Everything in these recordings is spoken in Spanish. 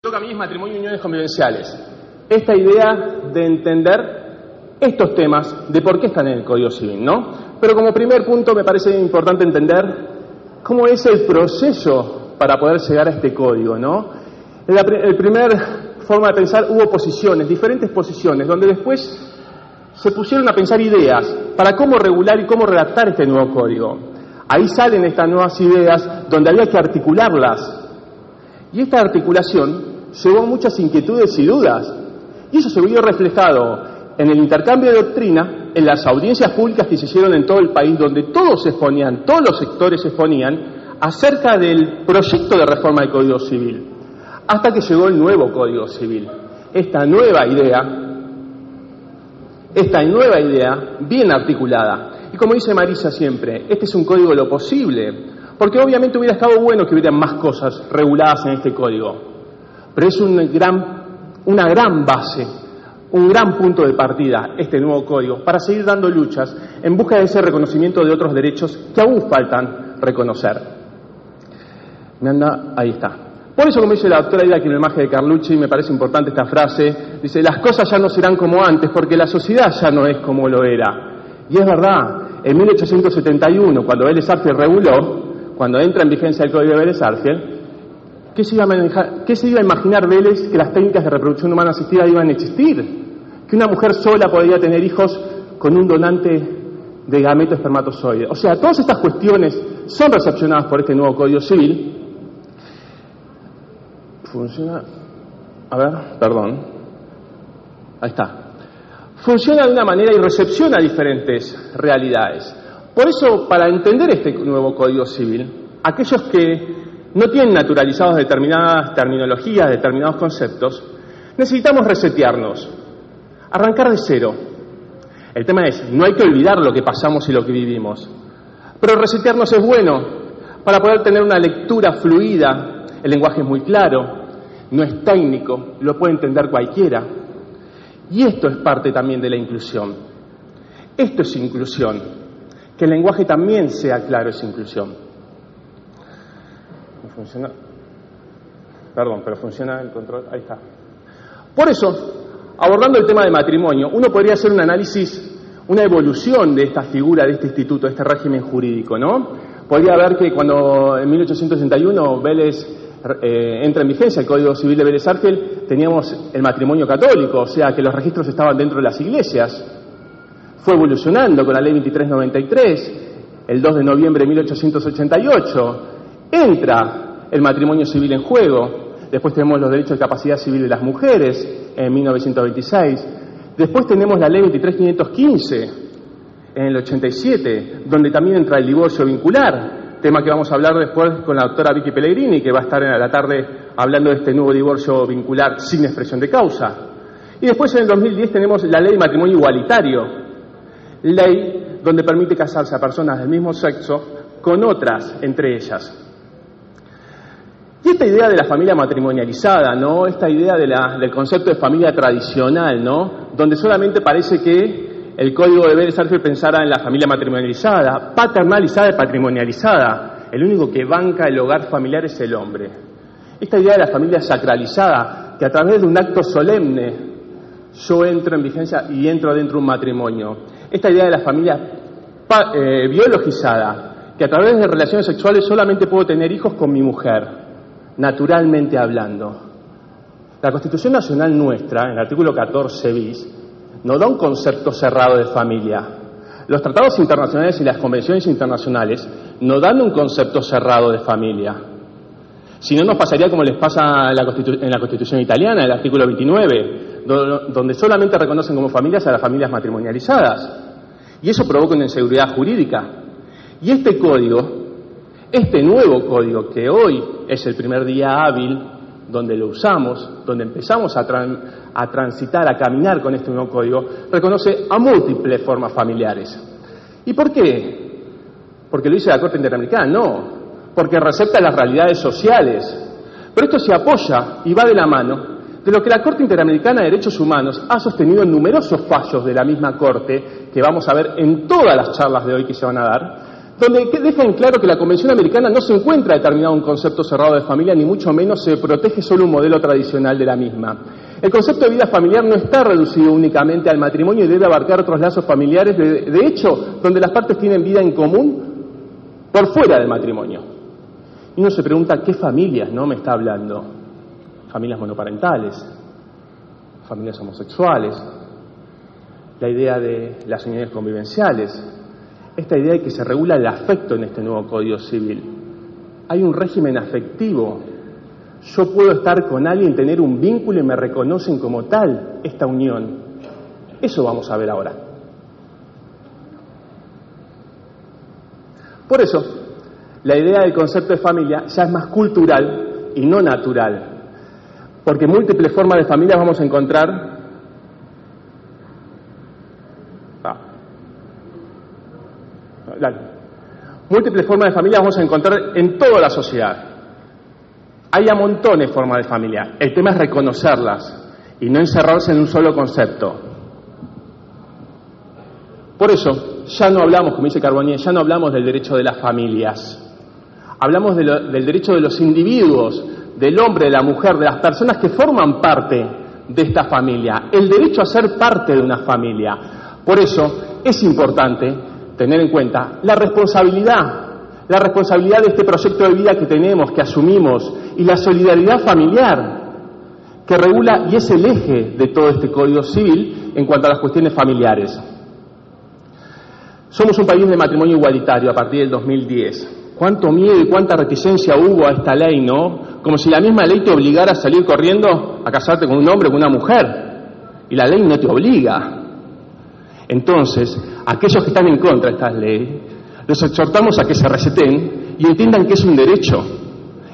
toca a mí es matrimonio y uniones convivenciales. Esta idea de entender estos temas de por qué están en el Código Civil, ¿no? Pero como primer punto me parece importante entender cómo es el proceso para poder llegar a este código, ¿no? El primer forma de pensar hubo posiciones, diferentes posiciones, donde después se pusieron a pensar ideas para cómo regular y cómo redactar este nuevo código. Ahí salen estas nuevas ideas donde había que articularlas. Y esta articulación llevó a muchas inquietudes y dudas. Y eso se vio reflejado en el intercambio de doctrina, en las audiencias públicas que se hicieron en todo el país, donde todos se exponían, todos los sectores se exponían acerca del proyecto de reforma del Código Civil. Hasta que llegó el nuevo Código Civil. Esta nueva idea bien articulada. Y como dice Marisa siempre, este es un código de lo posible, porque obviamente hubiera estado bueno que hubieran más cosas reguladas en este código, pero es una gran base, un gran punto de partida, este nuevo código, para seguir dando luchas en busca de ese reconocimiento de otros derechos que aún faltan reconocer. Ahí está. Por eso, como dice la doctora Ida Quilmelmaje de Carlucci, me parece importante esta frase, dice, las cosas ya no serán como antes, porque la sociedad ya no es como lo era. Y es verdad, en 1871, cuando Vélez Arfield reguló, cuando entra en vigencia el Código de Vélez Arfield, ¿qué se iba a imaginar Vélez que las técnicas de reproducción humana asistida iban a existir? Que una mujer sola podría tener hijos con un donante de gameto espermatozoide. O sea, todas estas cuestiones son recepcionadas por este nuevo Código Civil. Funciona. A ver, perdón. Ahí está. Funciona de una manera y recepciona diferentes realidades. Por eso, para entender este nuevo Código Civil, aquellos que no tienen naturalizados determinadas terminologías, determinados conceptos, necesitamos resetearnos, arrancar de cero. El tema es, no hay que olvidar lo que pasamos y lo que vivimos, pero resetearnos es bueno para poder tener una lectura fluida. El lenguaje es muy claro, no es técnico, lo puede entender cualquiera. Y esto es parte también de la inclusión. Esto es inclusión. Que el lenguaje también sea claro es inclusión. ¿No funciona? Perdón, pero funciona el control. Ahí está. Por eso, abordando el tema de matrimonio, uno podría hacer un análisis, una evolución de esta figura, de este instituto, de este régimen jurídico, ¿no? Podría ver que cuando en 1861 Vélez entra en vigencia el Código Civil de Vélez Arfield, teníamos el matrimonio católico, o sea que los registros estaban dentro de las iglesias. Fue evolucionando con la Ley 2393, el 2 de noviembre de 1888, entra el matrimonio civil en juego. Después tenemos los derechos de capacidad civil de las mujeres en 1926. Después tenemos la Ley 23515 en el 87, donde también entra el divorcio vincular, tema que vamos a hablar después con la doctora Vicky Pellegrini, que va a estar en la tarde hablando de este nuevo divorcio vincular sin expresión de causa. Y después en el 2010 tenemos la Ley de Matrimonio Igualitario, ley donde permite casarse a personas del mismo sexo con otras entre ellas. Y esta idea de la familia matrimonializada, ¿no? Esta idea del concepto de familia tradicional, ¿no? Donde solamente parece que el Código de Vélez Arfield pensara en la familia matrimonializada, paternalizada y patrimonializada. El único que banca el hogar familiar es el hombre. Esta idea de la familia sacralizada, que a través de un acto solemne yo entro en vigencia y entro dentro de un matrimonio. Esta idea de la familia biologizada, que a través de relaciones sexuales solamente puedo tener hijos con mi mujer, naturalmente hablando. La Constitución Nacional nuestra, en el artículo 14 bis, no da un concepto cerrado de familia. Los tratados internacionales y las convenciones internacionales no dan un concepto cerrado de familia. Si no, nos pasaría como les pasa en la Constitución italiana, el artículo 29, donde solamente reconocen como familias a las familias matrimonializadas. Y eso provoca una inseguridad jurídica. Y este código, este nuevo código, que hoy es el primer día hábil, donde lo usamos, donde empezamos a transitar, a caminar con este nuevo código, reconoce a múltiples formas familiares. ¿Y por qué? ¿Porque lo dice la Corte Interamericana? No, porque recepta las realidades sociales. Pero esto se apoya y va de la mano de lo que la Corte Interamericana de Derechos Humanos ha sostenido en numerosos fallos de la misma Corte, que vamos a ver en todas las charlas de hoy que se van a dar, donde deja en claro que la Convención Americana no se encuentra determinado un concepto cerrado de familia, ni mucho menos se protege solo un modelo tradicional de la misma. El concepto de vida familiar no está reducido únicamente al matrimonio y debe abarcar otros lazos familiares, de hecho, donde las partes tienen vida en común por fuera del matrimonio. Y uno se pregunta, ¿qué familias no me está hablando? Familias monoparentales, familias homosexuales, la idea de las uniones convivenciales, esta idea de que se regula el afecto en este nuevo Código Civil. Hay un régimen afectivo. Yo puedo estar con alguien, tener un vínculo y me reconocen como tal esta unión. Eso vamos a ver ahora. Por eso, la idea del concepto de familia ya es más cultural y no natural. Porque múltiples formas de familia vamos a encontrar. Múltiples formas de familia vamos a encontrar en toda la sociedad. Hay a montones formas de familia. El tema es reconocerlas y no encerrarse en un solo concepto. Por eso, ya no hablamos, como dice Carbonnier, ya no hablamos del derecho de las familias. Hablamos del derecho de los individuos, del hombre, de la mujer, de las personas que forman parte de esta familia. El derecho a ser parte de una familia. Por eso es importante tener en cuenta la responsabilidad de este proyecto de vida que tenemos, que asumimos, y la solidaridad familiar, que regula y es el eje de todo este Código Civil en cuanto a las cuestiones familiares. Somos un país de matrimonio igualitario a partir del 2010. Cuánto miedo y cuánta reticencia hubo a esta ley, ¿no? Como si la misma ley te obligara a salir corriendo a casarte con un hombre o con una mujer. Y la ley no te obliga. Entonces, aquellos que están en contra de estas leyes, los exhortamos a que se reseten y entiendan que es un derecho.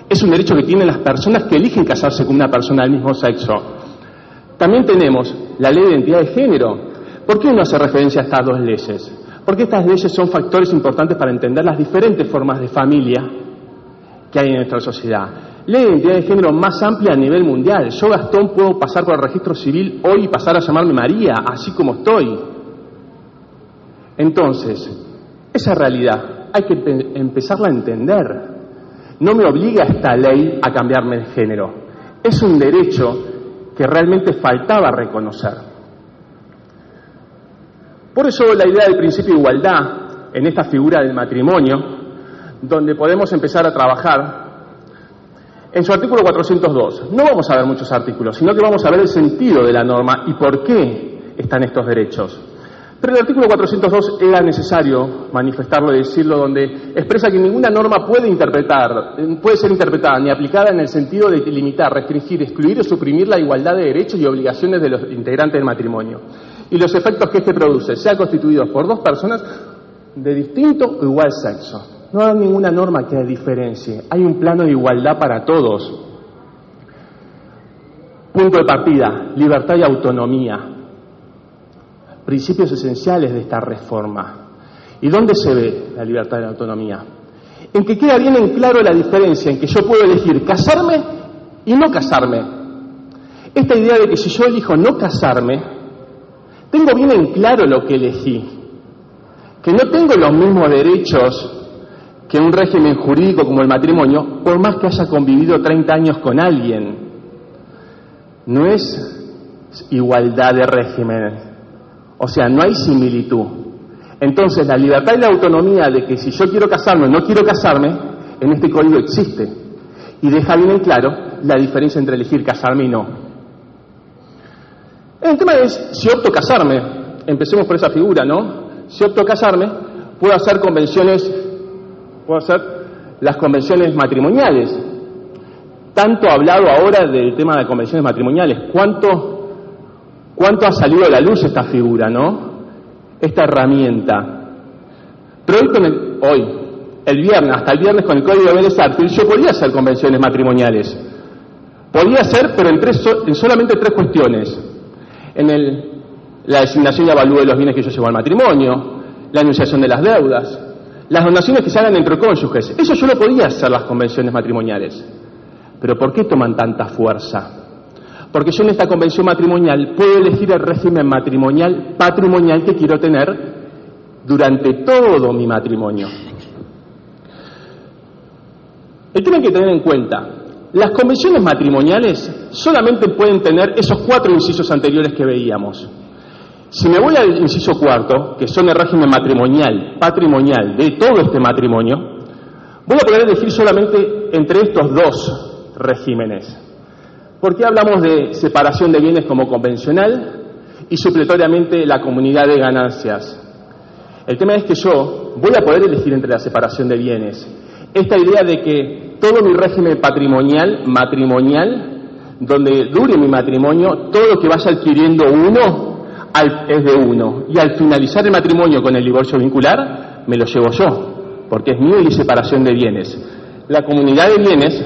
Es un derecho que tienen las personas que eligen casarse con una persona del mismo sexo. También tenemos la ley de identidad de género. ¿Por qué uno hace referencia a estas dos leyes? Porque estas leyes son factores importantes para entender las diferentes formas de familia que hay en nuestra sociedad. Ley de identidad de género más amplia a nivel mundial. Yo, Gastón, puedo pasar por el registro civil hoy y pasar a llamarme María, así como estoy. Entonces, esa realidad hay que empezarla a entender. No me obliga esta ley a cambiarme de género. Es un derecho que realmente faltaba reconocer. Por eso la idea del principio de igualdad en esta figura del matrimonio, donde podemos empezar a trabajar en su artículo 402. No vamos a ver muchos artículos, sino que vamos a ver el sentido de la norma y por qué están estos derechos. Pero el artículo 402 era necesario manifestarlo y decirlo, donde expresa que ninguna norma puede ser interpretada ni aplicada en el sentido de limitar, restringir, excluir o suprimir la igualdad de derechos y obligaciones de los integrantes del matrimonio y los efectos que éste produce, sea constituidos por dos personas de distinto o igual sexo. No hay ninguna norma que diferencie, hay un plano de igualdad para todos. Punto de partida, libertad y autonomía. Principios esenciales de esta reforma. ¿Y dónde se ve la libertad y la autonomía? En que queda bien en claro la diferencia en que yo puedo elegir casarme y no casarme. Esta idea de que si yo elijo no casarme, tengo bien en claro lo que elegí, que no tengo los mismos derechos que un régimen jurídico como el matrimonio, por más que haya convivido 30 años con alguien. No es igualdad de régimen, o sea, no hay similitud. Entonces, la libertad y la autonomía de que si yo quiero casarme o no quiero casarme, en este código existe. Y deja bien en claro la diferencia entre elegir casarme y no. El tema es, si opto casarme, empecemos por esa figura, ¿no? Si opto casarme, puedo hacer las convenciones matrimoniales. Tanto hablado ahora del tema de convenciones matrimoniales. ¿Cuánto ha salido a la luz esta figura, no? Esta herramienta. Pero hasta el viernes con el Código de Benes Arthur, yo podía hacer convenciones matrimoniales. Podía hacer, pero en solamente 3 cuestiones. La designación y avalúo de los bienes que yo llevo al matrimonio, la enunciación de las deudas, las donaciones que se hagan entre cónyuges. Eso yo lo podía hacer las convenciones matrimoniales. Pero ¿por qué toman tanta fuerza? Porque yo en esta convención matrimonial puedo elegir el régimen patrimonial que quiero tener durante todo mi matrimonio. El tema hay que tener en cuenta, las convenciones matrimoniales solamente pueden tener esos 4 incisos anteriores que veíamos. Si me voy al inciso 4, que son el régimen matrimonial, patrimonial de todo este matrimonio, voy a poder elegir solamente entre estos 2 regímenes. ¿Por qué hablamos de separación de bienes como convencional y supletoriamente la comunidad de ganancias? El tema es que yo voy a poder elegir entre la separación de bienes. Esta idea de que todo mi régimen patrimonial, matrimonial, donde dure mi matrimonio, todo lo que vaya adquiriendo uno es de uno. Y al finalizar el matrimonio con el divorcio vincular, me lo llevo yo, porque es mío y separación de bienes. La comunidad de bienes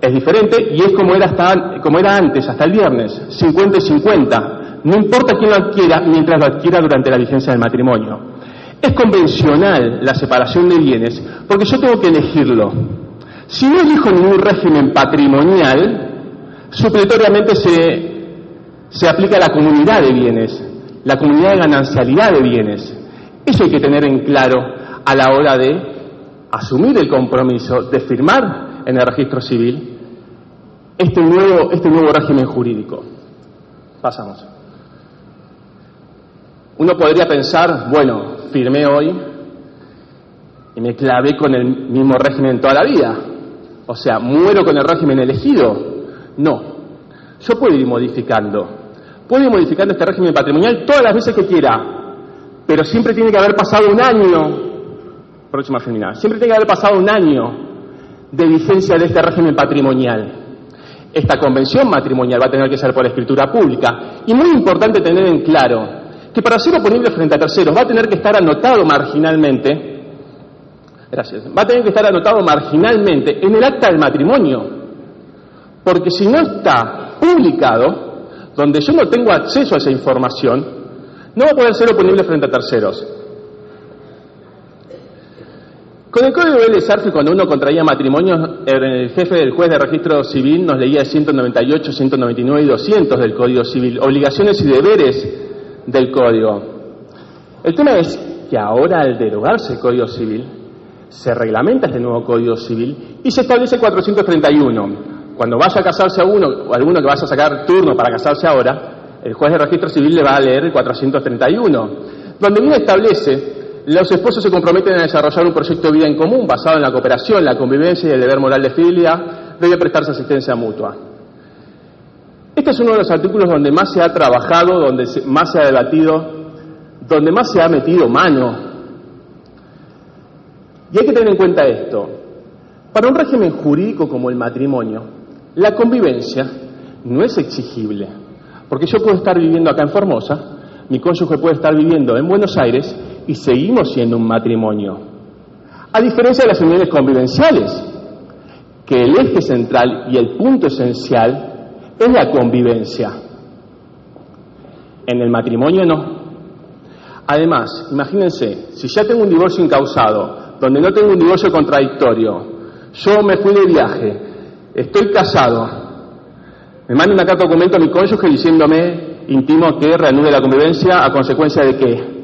es diferente y es como era antes, hasta el viernes, 50 y 50. No importa quién lo adquiera mientras lo adquiera durante la vigencia del matrimonio. Es convencional la separación de bienes porque yo tengo que elegirlo. Si no elijo ningún régimen patrimonial, supletoriamente se aplica la comunidad de bienes, la comunidad de ganancialidad de bienes. Eso hay que tener en claro a la hora de asumir el compromiso de firmar en el registro civil este nuevo régimen jurídico. Pasamos. Uno podría pensar, bueno, firmé hoy y me clavé con el mismo régimen toda la vida. O sea, ¿muero con el régimen elegido? No. Yo puedo ir modificando. Puedo ir modificando este régimen patrimonial todas las veces que quiera, pero siempre tiene que haber pasado un año, próxima feminidad, siempre tiene que haber pasado un año de vigencia de este régimen patrimonial. Esta convención matrimonial va a tener que ser por escritura pública. Y muy importante tener en claro que para ser oponible frente a terceros va a tener que estar anotado marginalmente, va a tener que estar anotado marginalmente en el acta del matrimonio, porque si no está publicado, donde yo no tengo acceso a esa información, no va a poder ser oponible frente a terceros. Con el Código de Sarfi, cuando uno contraía matrimonio, el jefe del juez de registro civil nos leía 198, 199 y 200 del Código Civil, obligaciones y deberes del Código. El tema es que ahora, al derogarse el Código Civil, se reglamenta este nuevo Código Civil y se establece el 431. Cuando vaya a casarse a uno, o alguno que vaya a sacar turno para casarse ahora, el juez de registro civil le va a leer el 431, donde bien establece: los esposos se comprometen a desarrollar un proyecto de vida en común basado en la cooperación, la convivencia y el deber moral de fidelidad. Debe prestarse asistencia mutua. Este es uno de los artículos donde más se ha trabajado, donde más se ha debatido, donde más se ha metido mano. Y hay que tener en cuenta esto. Para un régimen jurídico como el matrimonio, la convivencia no es exigible. Porque yo puedo estar viviendo acá en Formosa, mi cónyuge puede estar viviendo en Buenos Aires y seguimos siendo un matrimonio. A diferencia de las uniones convivenciales, que el eje central y el punto esencial es la convivencia. En el matrimonio no. Además, imagínense, si ya tengo un divorcio incausado, donde no tengo un divorcio contradictorio, yo me fui de viaje, estoy casado, me manda una carta de documento a mi cónyuge diciéndome, intimo que reanude la convivencia, ¿a consecuencia de qué?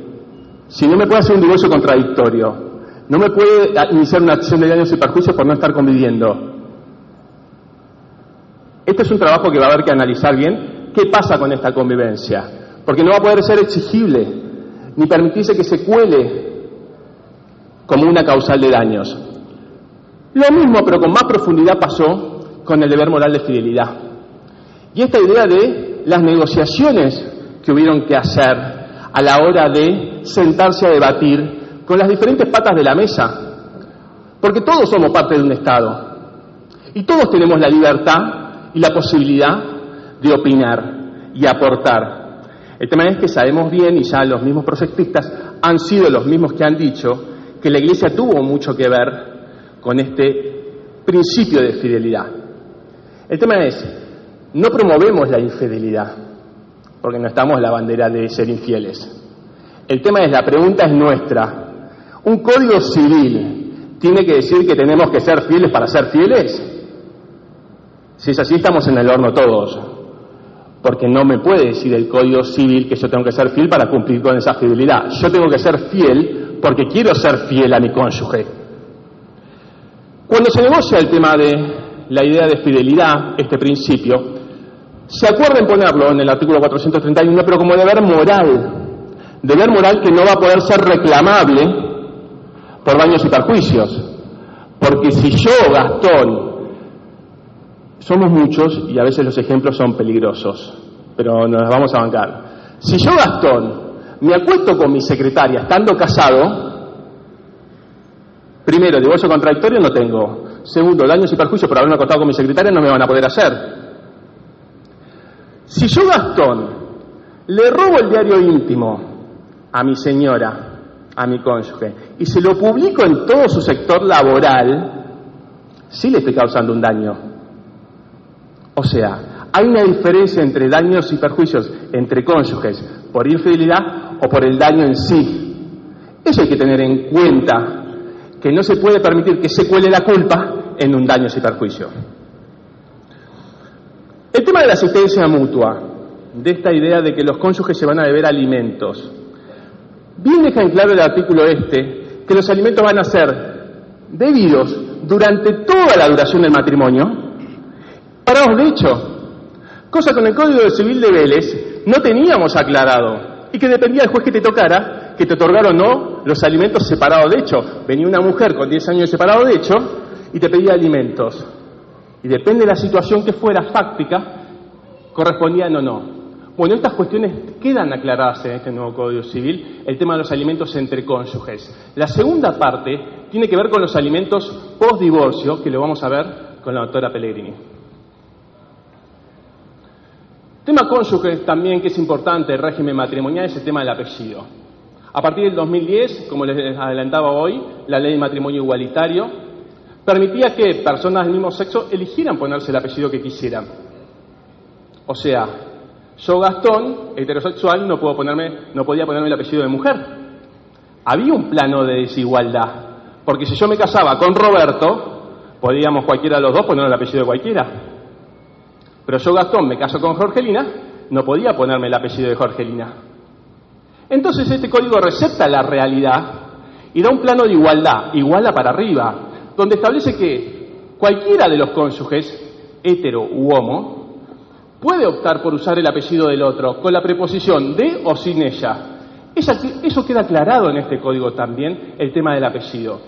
Si no me puede hacer un divorcio contradictorio, no me puede iniciar una acción de daños y perjuicios por no estar conviviendo. Este es un trabajo que va a haber que analizar bien qué pasa con esta convivencia, porque no va a poder ser exigible, ni permitirse que se cuele como una causal de daños. Lo mismo, pero con más profundidad, pasó con el deber moral de fidelidad. Y esta idea de las negociaciones que hubieron que hacer a la hora de sentarse a debatir con las diferentes patas de la mesa, porque todos somos parte de un Estado y todos tenemos la libertad y la posibilidad de opinar y aportar. El tema es que sabemos bien, y ya los mismos proyectistas han sido los mismos que han dicho, que la Iglesia tuvo mucho que ver con este principio de fidelidad. El tema es, no promovemos la infidelidad, porque no estamos en la bandera de ser infieles. El tema es, la pregunta es nuestra. ¿Un código civil tiene que decir que tenemos que ser fieles para ser fieles? Si es así, estamos en el horno todos, porque no me puede decir el Código Civil que yo tengo que ser fiel para cumplir con esa fidelidad. Yo tengo que ser fiel porque quiero ser fiel a mi cónyuge. Cuando se negocia el tema de la idea de fidelidad, este principio, se acuerda en ponerlo en el artículo 431, pero como deber moral que no va a poder ser reclamable por daños y perjuicios. Porque si yo, Gastón, somos muchos y a veces los ejemplos son peligrosos, pero nos las vamos a bancar. Si yo, Gastón, me acuesto con mi secretaria estando casado, primero, divorcio contradictorio no tengo. Segundo, daños y perjuicios por haberme acostado con mi secretaria no me van a poder hacer. Si yo, Gastón, le robo el diario íntimo a mi señora, a mi cónyuge, y se lo publico en todo su sector laboral, sí le estoy causando un daño. O sea, hay una diferencia entre daños y perjuicios entre cónyuges por infidelidad o por el daño en sí. Eso hay que tener en cuenta, que no se puede permitir que se cuele la culpa en un daño y perjuicio. El tema de la asistencia mutua, de esta idea de que los cónyuges se van a deber alimentos, bien deja en claro el artículo que los alimentos van a ser debidos durante toda la duración del matrimonio, parados de hecho, cosa con el Código Civil de Vélez no teníamos aclarado, y que dependía del juez que te tocara, que te otorgara o no los alimentos separados de hecho. Venía una mujer con 10 años de separado de hecho y te pedía alimentos. Y depende de la situación que fuera fáctica, correspondían o no. Bueno, estas cuestiones quedan aclaradas en este nuevo Código Civil, el tema de los alimentos entre cónyuges. La segunda parte tiene que ver con los alimentos post-divorcio, que lo vamos a ver con la doctora Pellegrini. Tema cónyuge también, que es importante, el régimen matrimonial, es el tema del apellido. A partir del 2010, como les adelantaba hoy, la ley de matrimonio igualitario permitía que personas del mismo sexo eligieran ponerse el apellido que quisieran. O sea, yo, Gastón, heterosexual, no podía ponerme el apellido de mujer. Había un plano de desigualdad, porque si yo me casaba con Roberto, podíamos cualquiera de los dos poner el apellido de cualquiera. Pero yo, Gastón, me caso con Jorgelina, no podía ponerme el apellido de Jorgelina. Entonces este código recepta la realidad y da un plano de igualdad, iguala para arriba, donde establece que cualquiera de los cónyuges, hetero u homo, puede optar por usar el apellido del otro, con la preposición de o sin ella. Eso queda aclarado en este código también, el tema del apellido.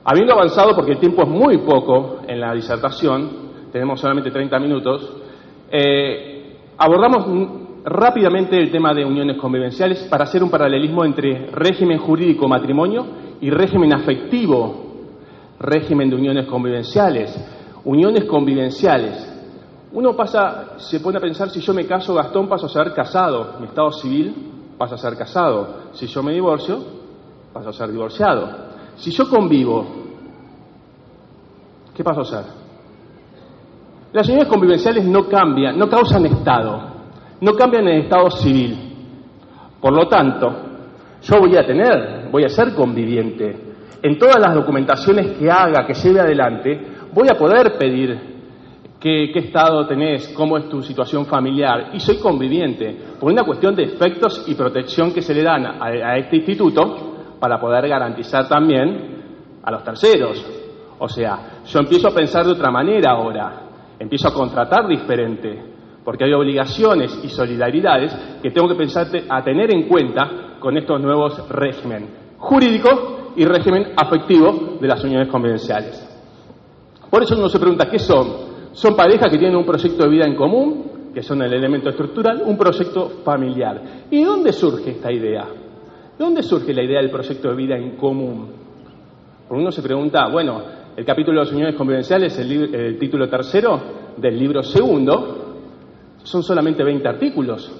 Habiendo avanzado, porque el tiempo es muy poco en la disertación, tenemos solamente 30 minutos, abordamos rápidamente el tema de uniones convivenciales para hacer un paralelismo entre régimen jurídico matrimonio y régimen afectivo, régimen de uniones convivenciales. Uniones convivenciales. Uno se pone a pensar, si yo me caso, Gastón, paso a ser casado, mi estado civil pasa a ser casado. Si yo me divorcio, paso a ser divorciado. Si yo convivo, ¿qué paso a ser? Las uniones convivenciales no cambian, no causan estado, no cambian el estado civil. Por lo tanto, yo voy a ser conviviente. En todas las documentaciones que haga, que lleve adelante, voy a poder pedir qué estado tenés, cómo es tu situación familiar, y soy conviviente, por una cuestión de efectos y protección que se le dan a este instituto para poder garantizar también a los terceros. O sea, yo empiezo a pensar de otra manera ahora, empiezo a contratar diferente, porque hay obligaciones y solidaridades que tengo que pensar a tener en cuenta con estos nuevos régimen jurídico y régimen afectivo de las uniones convivenciales. Por eso uno se pregunta, ¿qué son? Son parejas que tienen un proyecto de vida en común, que son el elemento estructural, un proyecto familiar. ¿Y de dónde surge esta idea? ¿De dónde surge la idea del proyecto de vida en común? Porque uno se pregunta, bueno, el capítulo de las uniones convivenciales, el título tercero del libro segundo, son solamente 20 artículos.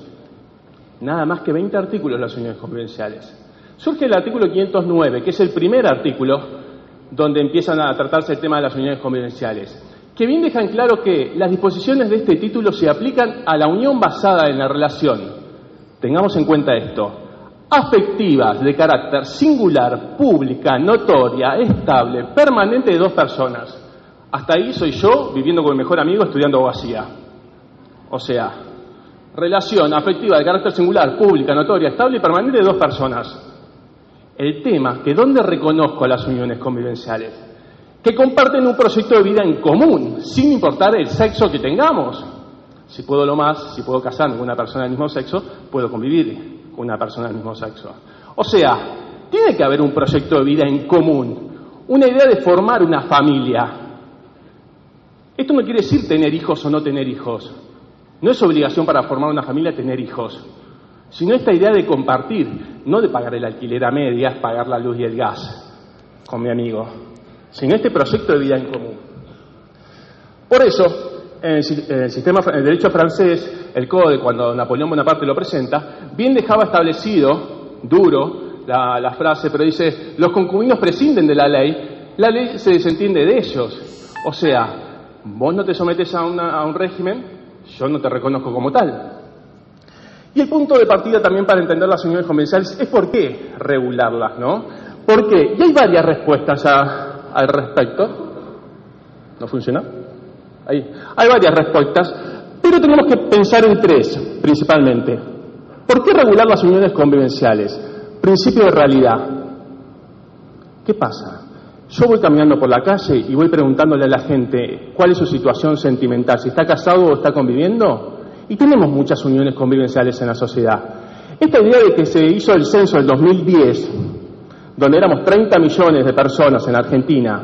Nada más que 20 artículos las uniones convivenciales. Surge el artículo 509, que es el primer artículo donde empiezan a tratarse el tema de las uniones convivenciales, que bien dejan claro que las disposiciones de este título se aplican a la unión basada en la relación, tengamos en cuenta esto, afectivas de carácter singular, pública, notoria, estable, permanente de dos personas. Hasta ahí soy yo viviendo con mi mejor amigo estudiando abogacía. O sea, relación afectiva de carácter singular, pública, notoria, estable y permanente de dos personas. El tema, que ¿dónde reconozco las uniones convivenciales? Que comparten un proyecto de vida en común, sin importar el sexo que tengamos. Si puedo lo más, si puedo casarme con una persona del mismo sexo, puedo convivir con una persona del mismo sexo. O sea, tiene que haber un proyecto de vida en común, una idea de formar una familia. Esto no quiere decir tener hijos o no tener hijos. No es obligación para formar una familia tener hijos, sino esta idea de compartir, no de pagar el alquiler a medias, pagar la luz y el gas con mi amigo, sino este proyecto de vida en común. Por eso, en el sistema de derecho francés, el Código, cuando Napoleón Bonaparte lo presenta, bien dejaba establecido, duro, la frase, pero dice, los concubinos prescinden de la ley se desentiende de ellos. O sea, vos no te sometes a un régimen, yo no te reconozco como tal. Y el punto de partida también para entender las uniones convencionales es por qué regularlas, ¿no? ¿Por qué? Y hay varias respuestas al respecto. ¿No funciona? Hay varias respuestas, pero tenemos que pensar en tres, principalmente. ¿Por qué regular las uniones convivenciales? Principio de realidad. ¿Qué pasa? Yo voy caminando por la calle y voy preguntándole a la gente cuál es su situación sentimental, si está casado o está conviviendo, y tenemos muchas uniones convivenciales en la sociedad. Esta idea de que se hizo el censo del 2010, donde éramos 30 millones de personas en Argentina,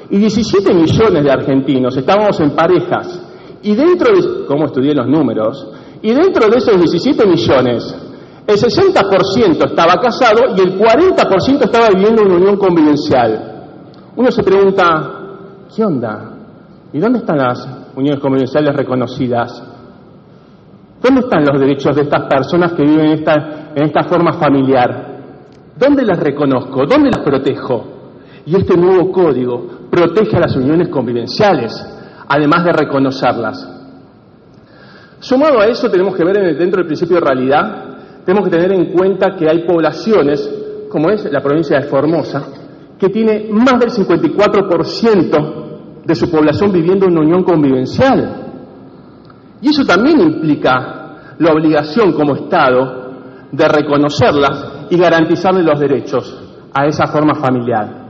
y 17 millones de argentinos estábamos en parejas, y dentro de, como estudié los números, y dentro de esos 17 millones, el 60% estaba casado y el 40% estaba viviendo una unión convivencial. Uno se pregunta, ¿qué onda? ¿Y dónde están las uniones convivenciales reconocidas? ¿Dónde están los derechos de estas personas que viven en esta forma familiar? ¿Dónde las reconozco? ¿Dónde las protejo? Y este nuevo código protege a las uniones convivenciales, además de reconocerlas. Sumado a eso, tenemos que ver dentro del principio de realidad, tenemos que tener en cuenta que hay poblaciones, como es la provincia de Formosa, que tiene más del 54% de su población viviendo en una unión convivencial. Y eso también implica la obligación como Estado de reconocerlas y garantizarles los derechos a esa forma familiar.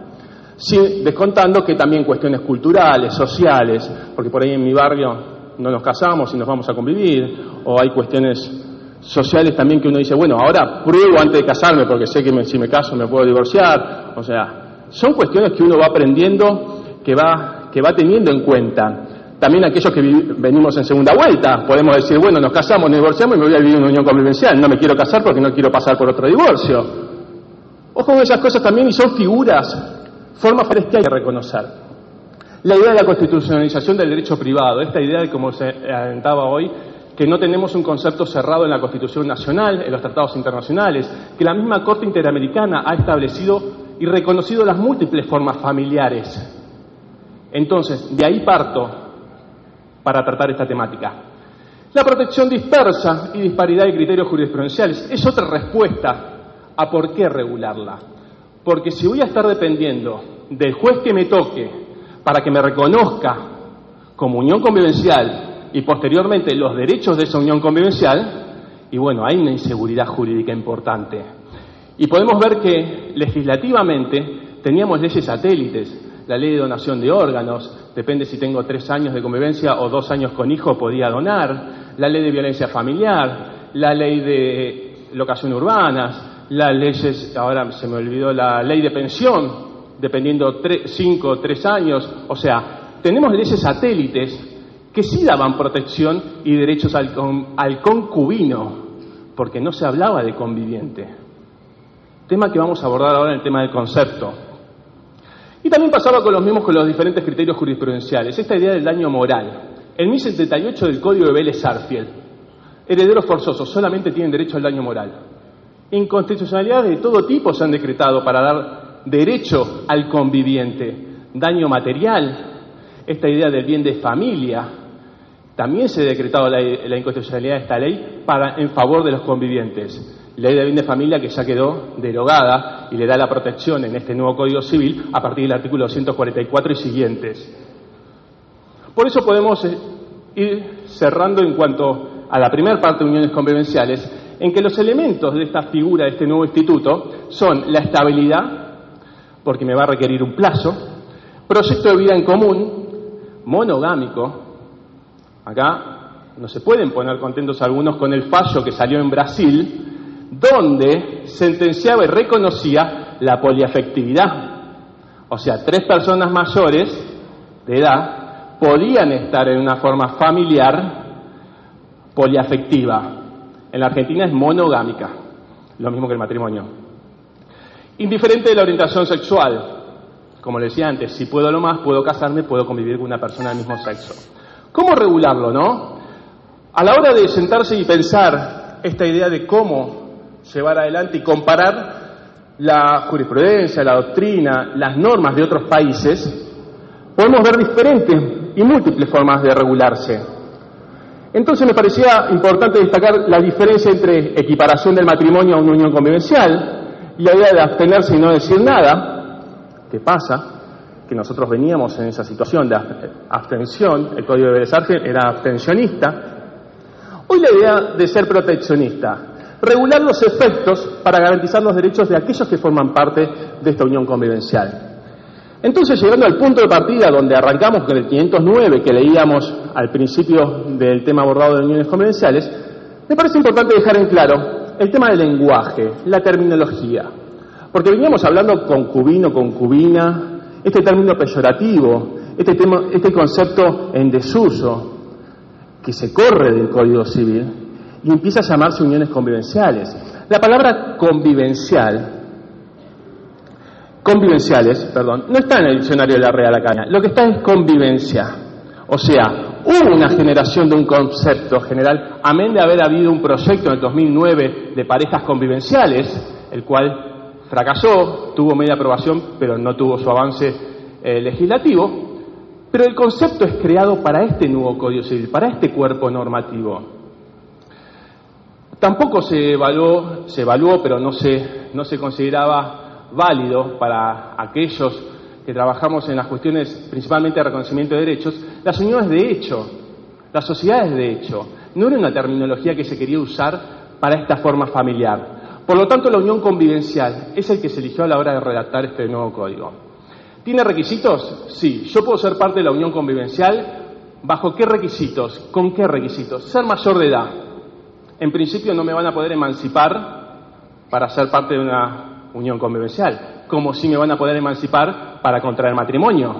Sí, descontando que también cuestiones culturales, sociales, porque por ahí en mi barrio no nos casamos y nos vamos a convivir, o hay cuestiones sociales también que uno dice, bueno, ahora pruebo antes de casarme porque sé que si me caso me puedo divorciar. O sea, son cuestiones que uno va aprendiendo, que va teniendo en cuenta. También aquellos que venimos en segunda vuelta, podemos decir, bueno, nos casamos, nos divorciamos y me voy a vivir en una unión convivencial. No me quiero casar porque no quiero pasar por otro divorcio. Ojo con esas cosas también, y son figuras, formas que hay que reconocer. La idea de la constitucionalización del derecho privado, esta idea de, como se adelantaba hoy, que no tenemos un concepto cerrado en la Constitución Nacional, en los tratados internacionales, que la misma Corte Interamericana ha establecido y reconocido las múltiples formas familiares. Entonces, de ahí parto para tratar esta temática. La protección dispersa y disparidad de criterios jurisprudenciales es otra respuesta a por qué regularla. Porque si voy a estar dependiendo del juez que me toque para que me reconozca como unión convivencial y posteriormente los derechos de esa unión convivencial, y bueno, hay una inseguridad jurídica importante. Y podemos ver que legislativamente teníamos leyes satélites, la ley de donación de órganos, depende si tengo 3 años de convivencia o 2 años con hijo, podía donar, la ley de violencia familiar, la ley de locación urbanas, las leyes, ahora se me olvidó, la ley de pensión, dependiendo 5 o 3 años, o sea, tenemos leyes satélites que sí daban protección y derechos al concubino, porque no se hablaba de conviviente. Tema que vamos a abordar ahora en el tema del concepto. Y también pasaba con los diferentes criterios jurisprudenciales, esta idea del daño moral. En 1078 del Código de Vélez-Sarsfield, herederos forzosos solamente tienen derecho al daño moral. Inconstitucionalidades de todo tipo se han decretado para dar derecho al conviviente. Daño material, esta idea del bien de familia, también se ha decretado la inconstitucionalidad de esta ley en favor de los convivientes. Ley de bien de familia que ya quedó derogada y le da la protección en este nuevo Código Civil a partir del artículo 244 y siguientes. Por eso podemos ir cerrando en cuanto a la primera parte de uniones convivenciales, en que los elementos de esta figura, de este nuevo instituto, son la estabilidad, porque me va a requerir un plazo, proyecto de vida en común, monogámico. Acá no se pueden poner contentos algunos con el fallo que salió en Brasil, donde sentenciaba y reconocía la poliafectividad. O sea, 3 personas mayores de edad podían estar en una forma familiar poliafectiva. En la Argentina es monogámica, lo mismo que el matrimonio. Indiferente de la orientación sexual. Como le decía antes, si puedo lo más, puedo casarme, puedo convivir con una persona del mismo sexo. ¿Cómo regularlo, no? A la hora de sentarse y pensar esta idea de cómo llevar adelante y comparar la jurisprudencia, la doctrina, las normas de otros países, podemos ver diferentes y múltiples formas de regularse. Entonces me parecía importante destacar la diferencia entre equiparación del matrimonio a una unión convivencial y la idea de abstenerse y no decir nada. ¿Qué pasa? Que nosotros veníamos en esa situación de abstención, el Código de Bellas Artes era abstencionista. Hoy la idea de ser proteccionista, regular los efectos para garantizar los derechos de aquellos que forman parte de esta unión convivencial. Entonces, llegando al punto de partida donde arrancamos con el 509 que leíamos al principio del tema abordado de uniones convivenciales, me parece importante dejar en claro el tema del lenguaje, la terminología. Porque veníamos hablando concubino, concubina, este término peyorativo, este concepto en desuso, que se corre del Código Civil y empieza a llamarse uniones convivenciales. La palabra convivenciales, no está en el diccionario de la Real Academia, lo que está es convivencia. O sea, hubo una generación de un concepto general, amén de haber habido un proyecto en el 2009 de parejas convivenciales, el cual fracasó, tuvo media aprobación, pero no tuvo su avance legislativo. Pero el concepto es creado para este nuevo Código Civil, para este cuerpo normativo. Tampoco se evaluó, pero no se consideraba válido para aquellos que trabajamos en las cuestiones principalmente de reconocimiento de derechos, las uniones de hecho, las sociedades de hecho. No era una terminología que se quería usar para esta forma familiar. Por lo tanto, la unión convivencial es el que se eligió a la hora de redactar este nuevo código. ¿Tiene requisitos? Sí. ¿Yo puedo ser parte de la unión convivencial? ¿Bajo qué requisitos? ¿Con qué requisitos? Ser mayor de edad. En principio no me van a poder emancipar para ser parte de una unión convivencial, como si me van a poder emancipar para contraer matrimonio.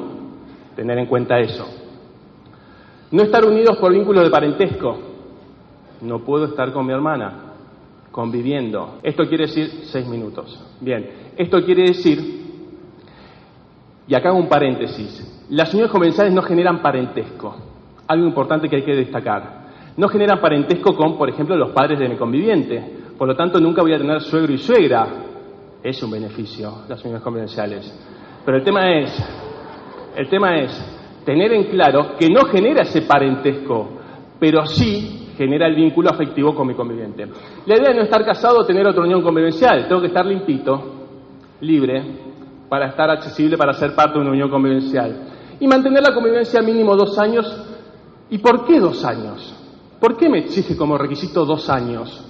Tener en cuenta eso. No estar unidos por vínculos de parentesco. No puedo estar con mi hermana conviviendo. Esto quiere decir 6 minutos. Bien, esto quiere decir, y acá hago un paréntesis, las uniones convivenciales no generan parentesco. Algo importante que hay que destacar. No generan parentesco con, por ejemplo, los padres de mi conviviente. Por lo tanto, nunca voy a tener suegro y suegra. Es un beneficio, las uniones convivenciales. Pero el tema es tener en claro que no genera ese parentesco, pero sí genera el vínculo afectivo con mi conviviente. La idea de no estar casado o tener otra unión convivencial. Tengo que estar limpito, libre, para estar accesible para ser parte de una unión convivencial. Y mantener la convivencia mínimo 2 años. ¿Y por qué 2 años? ¿Por qué me exige como requisito 2 años?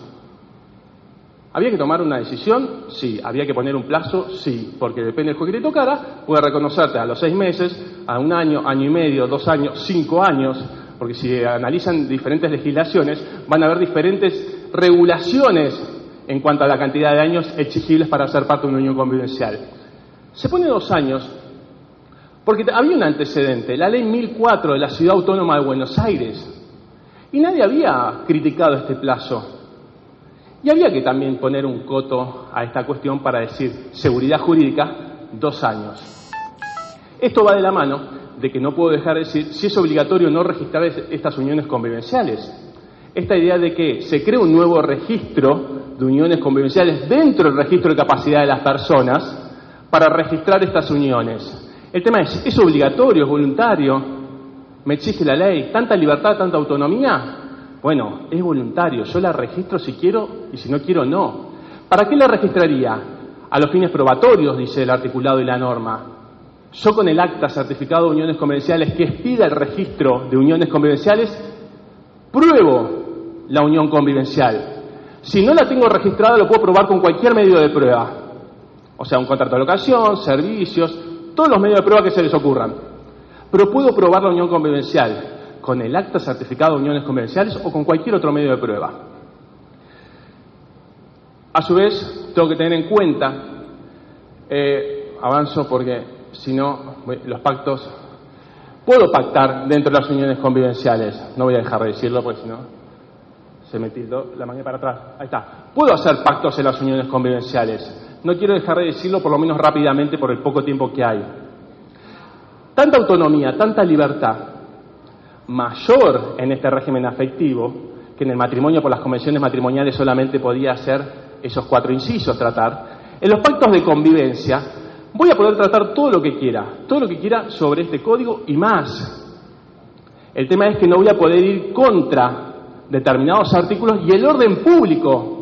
¿Había que tomar una decisión? Sí. ¿Había que poner un plazo? Sí. Porque depende del juez que le tocara, puede reconocerte a los 6 meses, a 1 año, año y medio, 2 años, 5 años, porque si analizan diferentes legislaciones, van a haber diferentes regulaciones en cuanto a la cantidad de años exigibles para ser parte de una unión convivencial. Se pone 2 años porque había un antecedente, la ley 1004 de la Ciudad Autónoma de Buenos Aires, y nadie había criticado este plazo. Y había que también poner un coto a esta cuestión para decir seguridad jurídica, 2 años. Esto va de la mano de que no puedo dejar de decir si es obligatorio no registrar estas uniones convivenciales. Esta idea de que se cree un nuevo registro de uniones convivenciales dentro del registro de capacidad de las personas para registrar estas uniones. El tema ¿es obligatorio, es voluntario? ¿Me exige la ley? ¿Tanta libertad, tanta autonomía? Bueno, es voluntario, yo la registro si quiero y si no quiero no. ¿Para qué la registraría? A los fines probatorios, dice el articulado y la norma. Yo con el acta certificado de uniones convivenciales que expida el registro de uniones convivenciales, pruebo la unión convivencial. Si no la tengo registrada, lo puedo probar con cualquier medio de prueba. O sea, un contrato de locación, servicios, todos los medios de prueba que se les ocurran. Pero puedo probar la unión convivencial con el acta certificado de uniones convivenciales o con cualquier otro medio de prueba. A su vez, tengo que tener en cuenta, avanzo porque si no, los pactos, puedo pactar dentro de las uniones convivenciales. No voy a dejar de decirlo porque si no, se me tildó la manga para atrás. Ahí está. Puedo hacer pactos en las uniones convivenciales. No quiero dejar de decirlo, por lo menos rápidamente, por el poco tiempo que hay. Tanta autonomía, tanta libertad, mayor en este régimen afectivo, que en el matrimonio por las convenciones matrimoniales solamente podía hacer esos 4 incisos tratar. En los pactos de convivencia voy a poder tratar todo lo que quiera sobre este código y más. El tema es que no voy a poder ir contra determinados artículos y el orden público.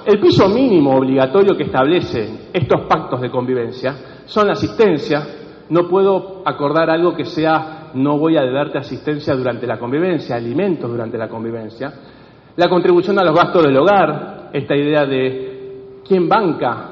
El piso mínimo obligatorio que establece estos pactos de convivencia son la asistencia. No puedo acordar algo que sea no voy a deberte asistencia durante la convivencia, alimentos durante la convivencia. La contribución a los gastos del hogar, esta idea de quién banca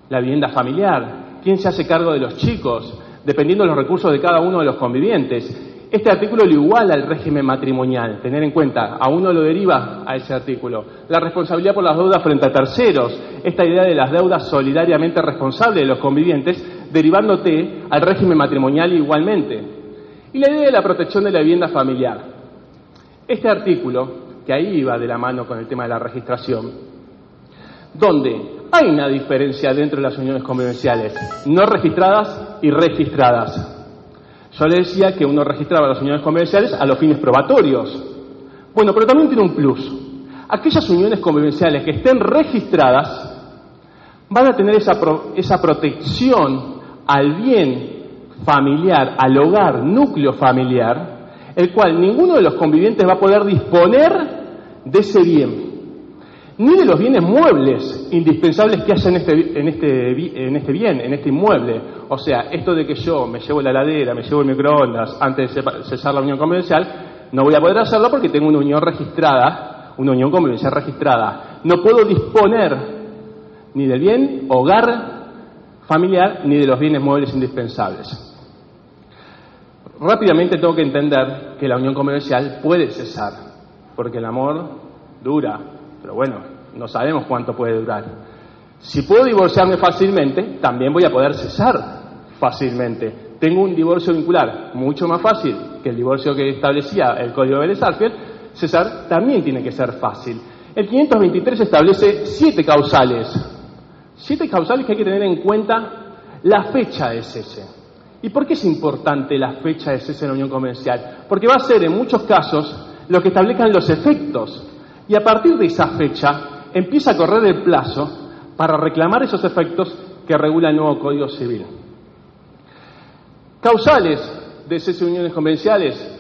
la vivienda familiar, quién se hace cargo de los chicos, dependiendo de los recursos de cada uno de los convivientes. Este artículo lo iguala al régimen matrimonial, tener en cuenta, a uno lo deriva a ese artículo. La responsabilidad por las deudas frente a terceros, esta idea de las deudas solidariamente responsables de los convivientes, derivándote al régimen matrimonial igualmente. Y la idea de la protección de la vivienda familiar. Este artículo, que ahí iba de la mano con el tema de la registración, donde hay una diferencia dentro de las uniones convivenciales, no registradas y registradas. Yo le decía que uno registraba las uniones convivenciales a los fines probatorios. Bueno, pero también tiene un plus. Aquellas uniones convivenciales que estén registradas van a tener esa protección al bien familiar, al hogar, núcleo familiar, el cual ninguno de los convivientes va a poder disponer de ese bien, ni de los bienes muebles indispensables que haya en este inmueble. O sea, esto de que yo me llevo la heladera, me llevo el microondas antes de cesar la unión convivencial, no voy a poder hacerlo porque tengo una unión registrada, una unión convivencial registrada. No puedo disponer ni del bien hogar familiar ni de los bienes muebles indispensables. Rápidamente tengo que entender que la unión convivencial puede cesar, porque el amor dura, pero bueno, no sabemos cuánto puede durar. Si puedo divorciarme fácilmente, también voy a poder cesar fácilmente. Tengo un divorcio vincular mucho más fácil que el divorcio que establecía el Código de Vélez-Sarsfield. Cesar también tiene que ser fácil. El 523 establece 7 causales. 7 causales que hay que tener en cuenta la fecha de cese. ¿Y por qué es importante la fecha de cese en la unión convivencial? Porque va a ser en muchos casos lo que establezcan los efectos. Y a partir de esa fecha empieza a correr el plazo para reclamar esos efectos que regula el nuevo Código Civil. Causales de cese de uniones convivenciales: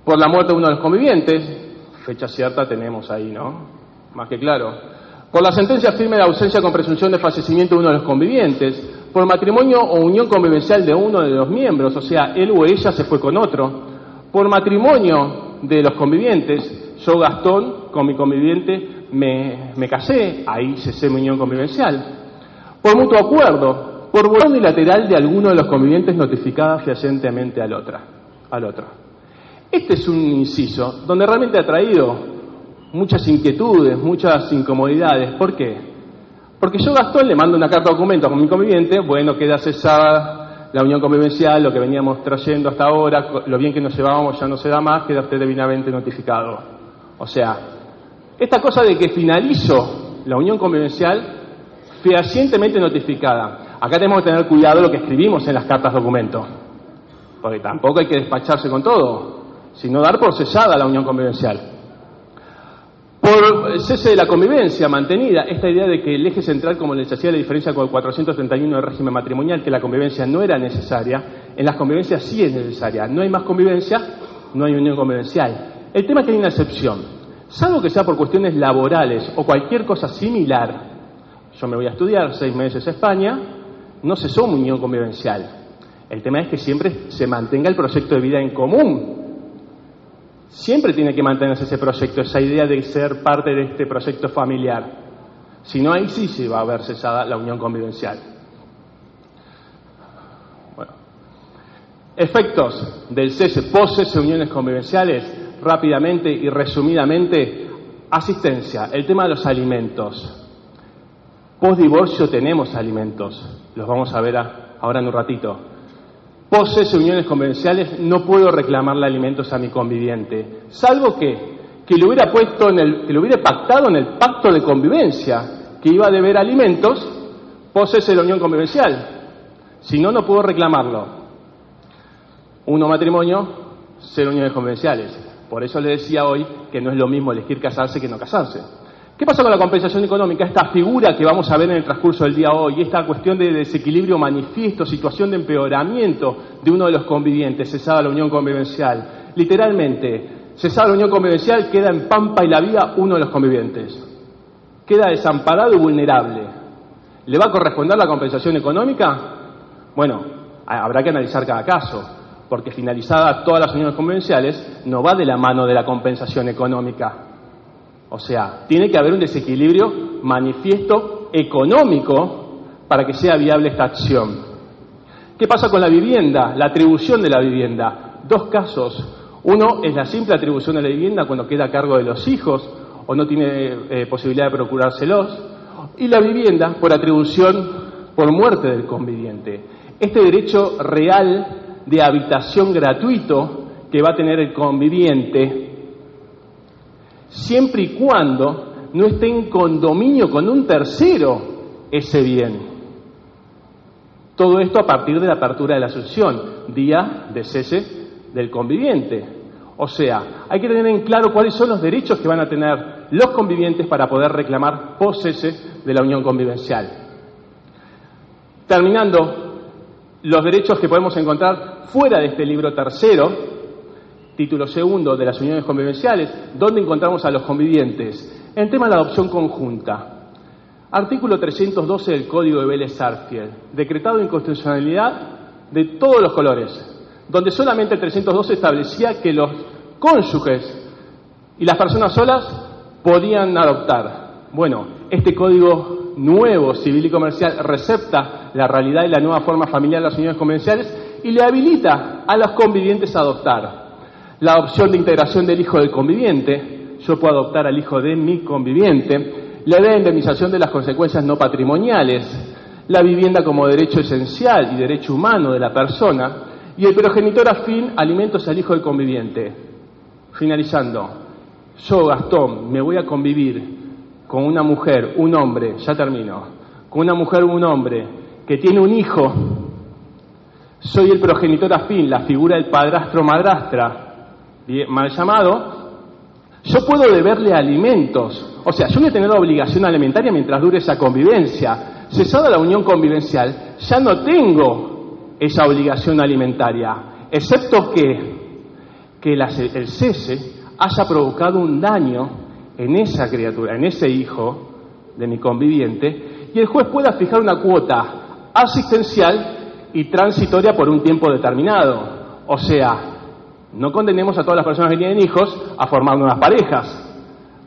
por la muerte de uno de los convivientes, fecha cierta tenemos ahí, ¿no? Más que claro. Por la sentencia firme de ausencia con presunción de fallecimiento de uno de los convivientes, por matrimonio o unión convivencial de uno de los miembros, o sea, él o ella se fue con otro, por matrimonio de los convivientes, yo Gastón con mi conviviente me casé, ahí cesé mi unión convivencial, por mutuo acuerdo, por voluntad unilateral de alguno de los convivientes notificada fehacientemente al otro. Este es un inciso donde realmente ha traído muchas inquietudes, muchas incomodidades. ¿Por qué? Porque yo, Gastón, le mando una carta de documento con mi conviviente, bueno, queda cesada la unión convivencial, lo que veníamos trayendo hasta ahora, lo bien que nos llevábamos ya no se da más, queda usted debidamente notificado. O sea, esta cosa de que finalizo la unión convivencial fehacientemente notificada. Acá tenemos que tener cuidado lo que escribimos en las cartas documento, porque tampoco hay que despacharse con todo, sino dar por cesada la unión convivencial. Por cese de la convivencia mantenida, esta idea de que el eje central, como les decía, la diferencia con el 431 del régimen matrimonial, que la convivencia no era necesaria, en las convivencias sí es necesaria. No hay más convivencia, no hay unión convivencial. El tema es que hay una excepción. Salvo que sea por cuestiones laborales o cualquier cosa similar, yo me voy a estudiar 6 meses a España, no cesó mi unión convivencial. El tema es que siempre se mantenga el proyecto de vida en común. siempre tiene que mantenerse ese proyecto, esa idea de ser parte de este proyecto familiar. Si no, ahí sí se va a ver cesada la unión convivencial. Bueno. Efectos del cese, post-cese, uniones convivenciales, rápidamente y resumidamente. Asistencia, el tema de los alimentos. Post-divorcio tenemos alimentos, los vamos a ver ahora en un ratito. Post-cese, uniones convivenciales, no puedo reclamarle alimentos a mi conviviente, salvo que le hubiera que le hubiera pactado en el pacto de convivencia que iba a deber alimentos post-cese de la unión convivencial. Si no, no puedo reclamarlo. 1, matrimonio, 0 uniones convivenciales. Por eso le decía hoy que no es lo mismo elegir casarse que no casarse. ¿Qué pasa con la compensación económica? Esta figura que vamos a ver en el transcurso del día hoy, esta cuestión de desequilibrio manifiesto, situación de empeoramiento de uno de los convivientes, cesada la unión convivencial. Literalmente, cesada la unión convivencial, queda en pampa y la vida uno de los convivientes. Queda desamparado y vulnerable. ¿Le va a corresponder la compensación económica? Bueno, habrá que analizar cada caso, porque finalizadas todas las uniones convivenciales no va de la mano de la compensación económica. O sea, tiene que haber un desequilibrio manifiesto económico para que sea viable esta acción. ¿Qué pasa con la vivienda? La atribución de la vivienda. 2 casos. Uno es la simple atribución de la vivienda cuando queda a cargo de los hijos o no tiene posibilidad de procurárselos. Y la vivienda por atribución por muerte del conviviente. Este derecho real de habitación gratuito que va a tener el conviviente, siempre y cuando no esté en condominio con un tercero ese bien. Todo esto a partir de la apertura de la sucesión, día de cese del conviviente. O sea, hay que tener en claro cuáles son los derechos que van a tener los convivientes para poder reclamar post-cese de la unión convivencial. Terminando, los derechos que podemos encontrar fuera de este libro tercero, título segundo de las uniones convivenciales, donde encontramos a los convivientes. En tema de la adopción conjunta, artículo 312 del Código de Vélez-Sarsfield, decretado de inconstitucionalidad de todos los colores, donde solamente el 312 establecía que los cónyuges y las personas solas podían adoptar. Bueno, este código nuevo, civil y comercial, recepta la realidad y la nueva forma familiar de las uniones convivenciales y le habilita a los convivientes a adoptar. La opción de integración del hijo del conviviente, yo puedo adoptar al hijo de mi conviviente, la idea de indemnización de las consecuencias no patrimoniales, la vivienda como derecho esencial y derecho humano de la persona, y el progenitor afín, alimentos al hijo del conviviente. Finalizando, yo, Gastón, me voy a convivir con una mujer, un hombre, ya termino, con una mujer o un hombre que tiene un hijo, soy el progenitor afín, la figura del padrastro o madrastra, bien, mal llamado, yo puedo deberle alimentos, o sea, yo voy a tener la obligación alimentaria mientras dure esa convivencia. Cesada la unión convivencial, ya no tengo esa obligación alimentaria, excepto que el cese haya provocado un daño en esa criatura, en ese hijo de mi conviviente, y el juez pueda fijar una cuota asistencial y transitoria por un tiempo determinado. O sea, no condenemos a todas las personas que tienen hijos a formar nuevas parejas,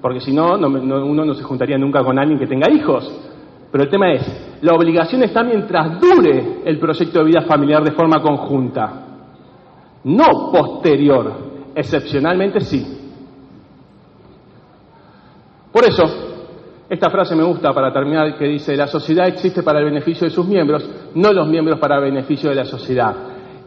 porque si no, uno no se juntaría nunca con alguien que tenga hijos. Pero el tema es, la obligación está mientras dure el proyecto de vida familiar de forma conjunta, no posterior, excepcionalmente sí. Por eso, esta frase me gusta para terminar, que dice: la sociedad existe para el beneficio de sus miembros, no los miembros para el beneficio de la sociedad.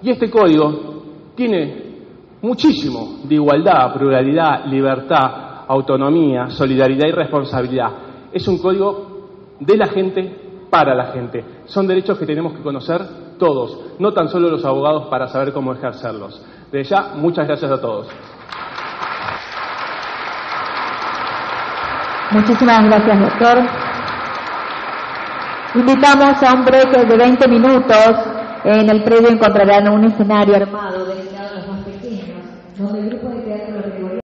Y este código tiene muchísimo de igualdad, pluralidad, libertad, autonomía, solidaridad y responsabilidad. Es un código de la gente para la gente. Son derechos que tenemos que conocer todos, no tan solo los abogados para saber cómo ejercerlos. Desde ya, muchas gracias a todos. Muchísimas gracias, doctor. Invitamos a un break de 20 minutos. En el predio encontrarán un escenario armado destinado a los más pequeños, donde el grupo de